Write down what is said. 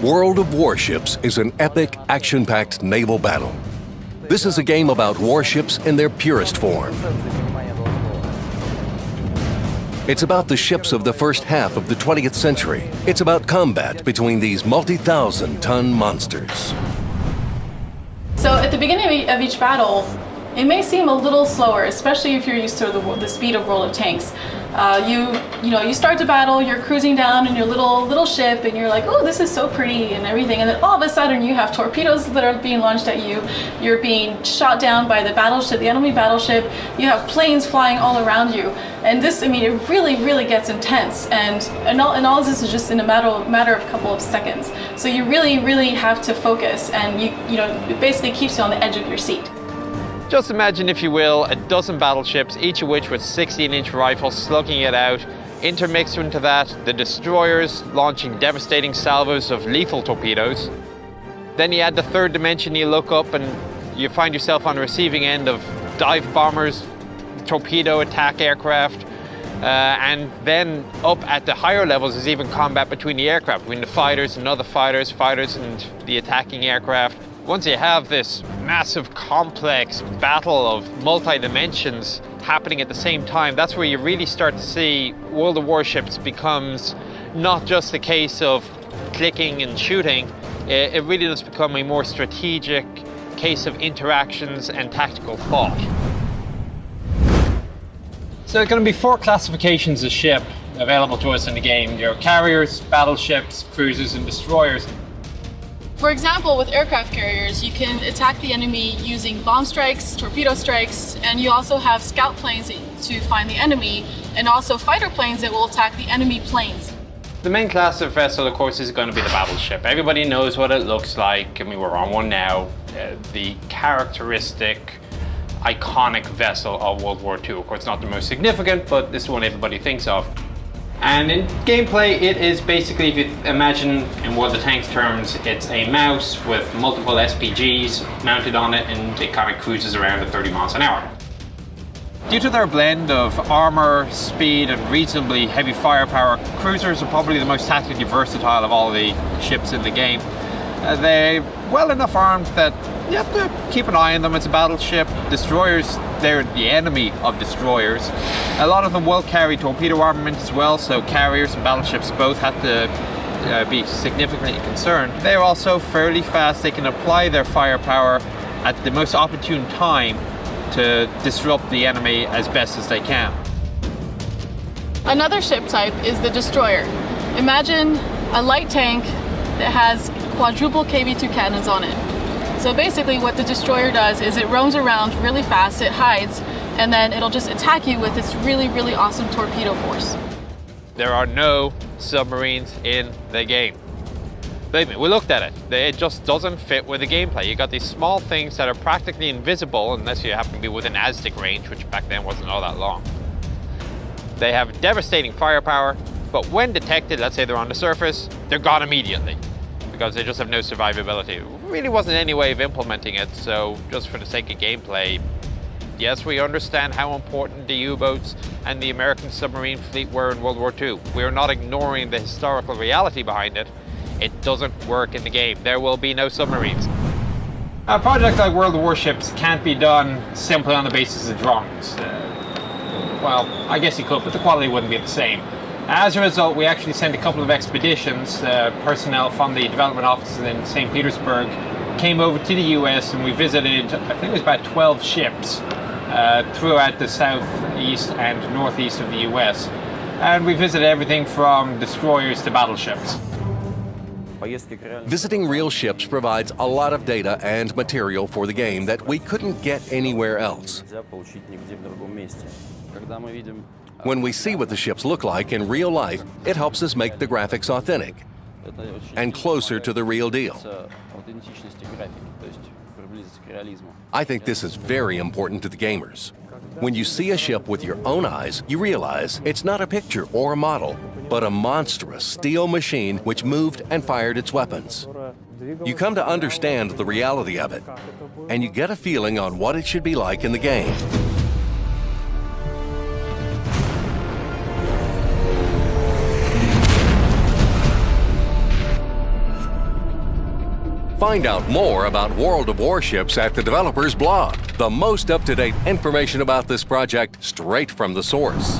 World of Warships is an epic, action-packed naval battle. This is a game about warships in their purest form. It's about the ships of the first half of the 20th century. It's about combat between these multi-thousand-ton monsters. So at the beginning of each battle, it may seem a little slower, especially if you're used to the speed of World of Tanks. You start the battle, you're cruising down in your little ship, and you're like, oh, this is so pretty and everything. And then all of a sudden, you have torpedoes that are being launched at you. You're being shot down by the enemy battleship. You have planes flying all around you. And this, it really gets intense. And all of this is just in a matter of a couple of seconds. So you really have to focus, and it basically keeps you on the edge of your seat. Just imagine, if you will, a dozen battleships, each of which with 16-inch rifles slugging it out. Intermixed into that, the destroyers launching devastating salvos of lethal torpedoes. Then you add the third dimension, you look up and you find yourself on the receiving end of dive bombers, torpedo attack aircraft, and then up at the higher levels is even combat between the aircraft, between the fighters and other fighters and the attacking aircraft. Once you have this massive, complex battle of multi-dimensions happening at the same time, that's where you really start to see World of Warships becomes not just a case of clicking and shooting. It really does become a more strategic case of interactions and tactical thought. So there are going to be 4 classifications of ship available to us in the game. Your carriers, battleships, cruisers, and destroyers. For example, with aircraft carriers, you can attack the enemy using bomb strikes, torpedo strikes, and you also have scout planes to find the enemy, and also fighter planes that will attack the enemy planes. The main class of vessel, of course, is going to be the battleship. Everybody knows what it looks like. I mean, we're on one now. The characteristic, iconic vessel of World War II. Of course, not the most significant, but this is one everybody thinks of. And in gameplay, it is basically, if you imagine in World of Tanks terms, it's a mouse with multiple SPGs mounted on it, and it kind of cruises around at 30 miles an hour. Due to their blend of armor, speed, and reasonably heavy firepower, cruisers are probably the most tactically versatile of all the ships in the game. They're well enough armed that you have to keep an eye on them. It's a battleship. Destroyers, they're the enemy of destroyers. A lot of them will carry torpedo armament as well, so carriers and battleships both have to be significantly concerned. They're also fairly fast. They can apply their firepower at the most opportune time to disrupt the enemy as best as they can. Another ship type is the destroyer. Imagine a light tank that has quadruple KV-2 cannons on it. So basically what the destroyer does is it roams around really fast, it hides, and then it'll just attack you with its really awesome torpedo force. There are no submarines in the game. Believe me, we looked at it. It just doesn't fit with the gameplay. You got these small things that are practically invisible unless you happen to be within Aztec range, which back then wasn't all that long. They have devastating firepower, but when detected, let's say they're on the surface, they're gone immediately because they just have no survivability. There really wasn't any way of implementing it, so just for the sake of gameplay, yes, we understand how important the U-boats and the American submarine fleet were in World War II. We are not ignoring the historical reality behind it. It doesn't work in the game. There will be no submarines. A project like World of Warships can't be done simply on the basis of drawings. Well, I guess you could, but the quality wouldn't be the same. As a result, we actually sent a couple of expeditions. Personnel from the development offices in St. Petersburg came over to the US, and we visited, I think it was about 12 ships throughout the southeast and northeast of the US. And we visited everything from destroyers to battleships. Visiting real ships provides a lot of data and material for the game that we couldn't get anywhere else. When we see what the ships look like in real life, it helps us make the graphics authentic and closer to the real deal. I think this is very important to the gamers. When you see a ship with your own eyes, you realize it's not a picture or a model, but a monstrous steel machine which moved and fired its weapons. You come to understand the reality of it, and you get a feeling on what it should be like in the game. Find out more about World of Warships at the developer's blog. The most up-to-date information about this project straight from the source.